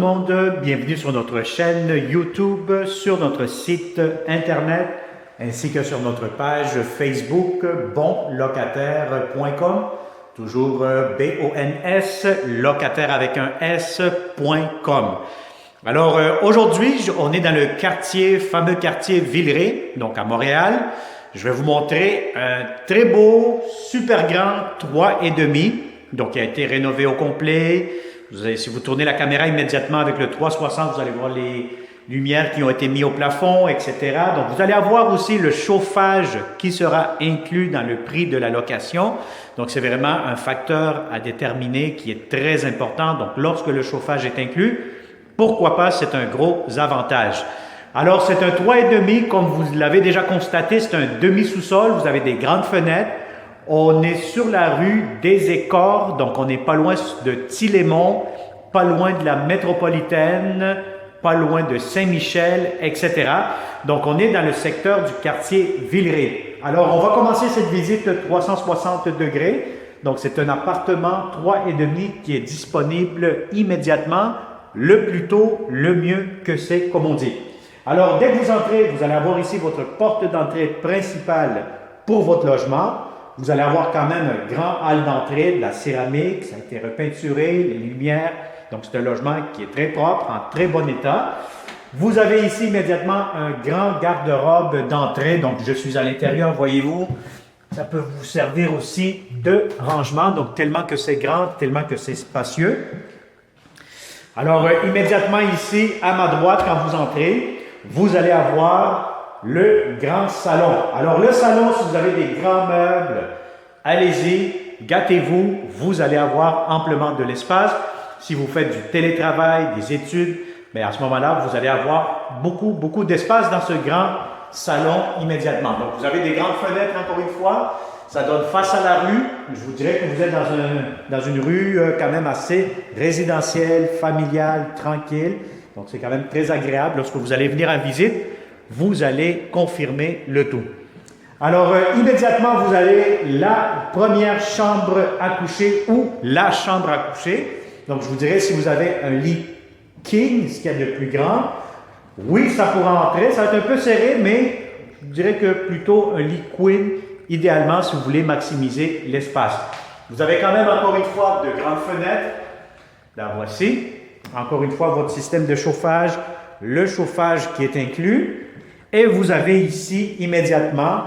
monde, bienvenue sur notre chaîne YouTube, sur notre site internet ainsi que sur notre page Facebook bonlocataire.com, toujours B-O-N-S, locataire avec un S.com. Alors aujourd'hui, on est dans le fameux quartier Villeray, donc à Montréal. Je vais vous montrer un très beau, super grand 3,5, donc qui a été rénové au complet. Si vous tournez la caméra immédiatement avec le 360, vous allez voir les lumières qui ont été mises au plafond, etc. Donc, vous allez avoir aussi le chauffage qui sera inclus dans le prix de la location. Donc, c'est vraiment un facteur à déterminer qui est très important. Donc, lorsque le chauffage est inclus, pourquoi pas, c'est un gros avantage. Alors, c'est un 3,5, comme vous l'avez déjà constaté, c'est un demi-sous-sol. Vous avez des grandes fenêtres. On est sur la rue des Écorres, donc on n'est pas loin de Tillemont, pas loin de la métropolitaine, pas loin de Saint-Michel, etc. Donc on est dans le secteur du quartier Villeray. Alors on va commencer cette visite 360 degrés. Donc c'est un appartement 3,5 qui est disponible immédiatement, le plus tôt, le mieux que c'est, comme on dit. Alors dès que vous entrez, vous allez avoir ici votre porte d'entrée principale pour votre logement. Vous allez avoir quand même un grand hall d'entrée, de la céramique, ça a été repeinturé, les lumières. Donc, c'est un logement qui est très propre, en très bon état. Vous avez ici immédiatement un grand garde-robe d'entrée. Donc, je suis à l'intérieur, voyez-vous. Ça peut vous servir aussi de rangement. Donc, tellement que c'est grand, tellement que c'est spacieux. Alors, immédiatement ici, à ma droite, quand vous entrez, vous allez avoir le grand salon. Alors, le salon, si vous avez des grands meubles, allez-y, gâtez-vous, vous allez avoir amplement de l'espace. Si vous faites du télétravail, des études, bien à ce moment-là, vous allez avoir beaucoup d'espace dans ce grand salon immédiatement. Donc, vous avez des grandes fenêtres, encore une fois. Ça donne face à la rue. Je vous dirais que vous êtes dans une rue quand même assez résidentielle, familiale, tranquille. Donc, c'est quand même très agréable lorsque vous allez venir en visite. Vous allez confirmer le tout. Alors, immédiatement, vous avez la première chambre à coucher ou la chambre à coucher. Donc, je vous dirais, si vous avez un lit king, ce qu'il y a de plus grand, oui, ça pourra entrer. Ça va être un peu serré, mais je dirais que plutôt un lit queen, idéalement, si vous voulez maximiser l'espace. Vous avez quand même, encore une fois, de grandes fenêtres. La voici. Encore une fois, votre système de chauffage, le chauffage qui est inclus. Et vous avez ici, immédiatement,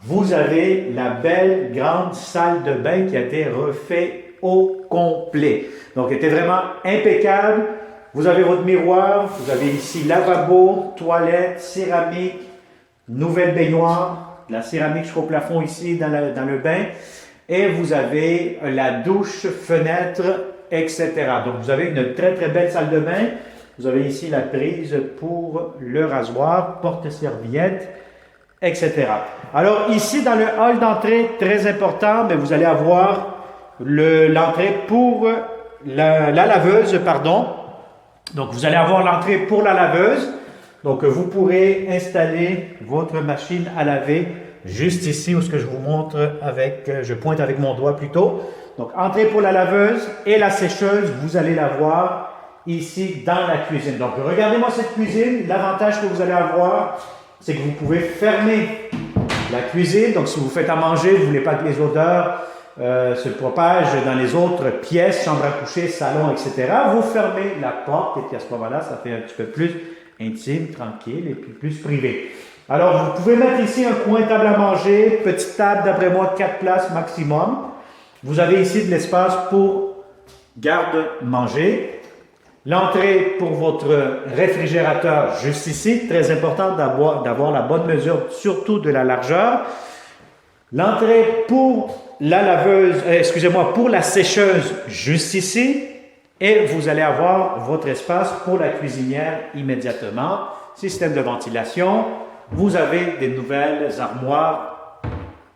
vous avez la belle grande salle de bain qui a été refaite au complet. Donc, elle était vraiment impeccable. Vous avez votre miroir, vous avez ici lavabo, toilette, céramique, nouvelle baignoire, la céramique jusqu'au plafond ici dans le bain. Et vous avez la douche, fenêtre, etc. Donc, vous avez une très belle salle de bain. Vous avez ici la prise pour le rasoir, porte-serviette, etc. Alors ici, dans le hall d'entrée, très important, mais vous allez avoir l'entrée pour la laveuse, pardon. Donc, vous allez avoir l'entrée pour la laveuse. Donc, vous pourrez installer votre machine à laver juste ici, où ce que je vous montre je pointe avec mon doigt plutôt. Donc, entrée pour la laveuse et la sécheuse, vous allez la voir ici dans la cuisine. Donc, regardez-moi cette cuisine. L'avantage que vous allez avoir, c'est que vous pouvez fermer la cuisine. Donc, si vous faites à manger, vous ne voulez pas que les odeurs se propagent dans les autres pièces, chambre à coucher, salon, etc. Vous fermez la porte et puis à ce moment-là, ça fait un petit peu plus intime, tranquille et puis plus privé. Alors, vous pouvez mettre ici un coin table à manger, petite table, d'après moi, 4 places maximum. Vous avez ici de l'espace pour garde-manger. L'entrée pour votre réfrigérateur juste ici, très important d'avoir la bonne mesure, surtout de la largeur. L'entrée pour la laveuse, pour la sécheuse juste ici. Et vous allez avoir votre espace pour la cuisinière immédiatement. Système de ventilation. Vous avez des nouvelles armoires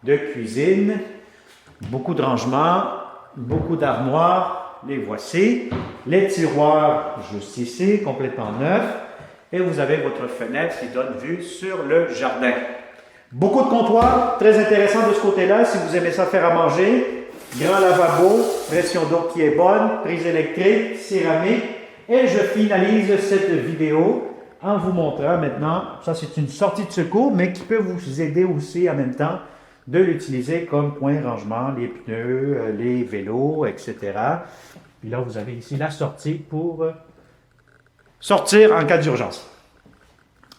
de cuisine. Beaucoup de rangements, beaucoup d'armoires. Les voici. Les tiroirs juste ici, complètement neufs. Et vous avez votre fenêtre qui donne vue sur le jardin. Beaucoup de comptoirs, très intéressant de ce côté-là, si vous aimez ça faire à manger. Grand lavabo, pression d'eau qui est bonne, prise électrique, céramique. Et je finalise cette vidéo en vous montrant maintenant, ça c'est une sortie de secours, mais qui peut vous aider aussi en même temps de l'utiliser comme point rangement, les pneus, les vélos, etc. Puis là, vous avez ici la sortie pour sortir en cas d'urgence.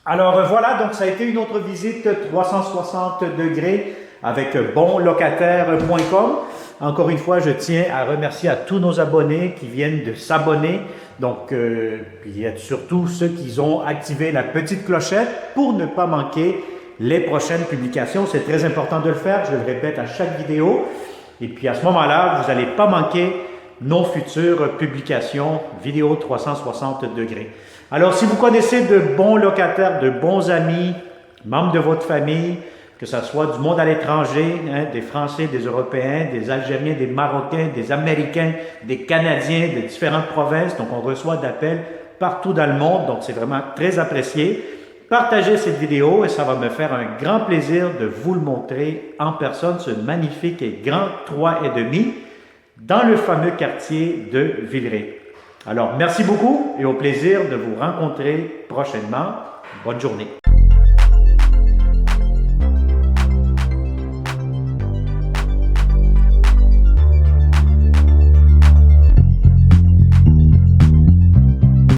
Alors voilà, donc ça a été une autre visite 360 degrés avec bonlocataire.com. Encore une fois, je tiens à remercier à tous nos abonnés qui viennent de s'abonner. Donc, il y a surtout ceux qui ont activé la petite clochette pour ne pas manquer les prochaines publications. C'est très important de le faire, je le répète à chaque vidéo. Et puis à ce moment-là, vous n'allez pas manquer nos futures publications vidéo 360 degrés. Alors, si vous connaissez de bons locataires, de bons amis, membres de votre famille, que ce soit du monde à l'étranger, des Français, des Européens, des Algériens, des Marocains, des Américains, des Canadiens, de différentes provinces. Donc, on reçoit d'appels partout dans le monde. Donc, c'est vraiment très apprécié. Partagez cette vidéo et ça va me faire un grand plaisir de vous le montrer en personne, ce magnifique et grand 3,5 dans le fameux quartier de Villeray. Alors, merci beaucoup et au plaisir de vous rencontrer prochainement. Bonne journée.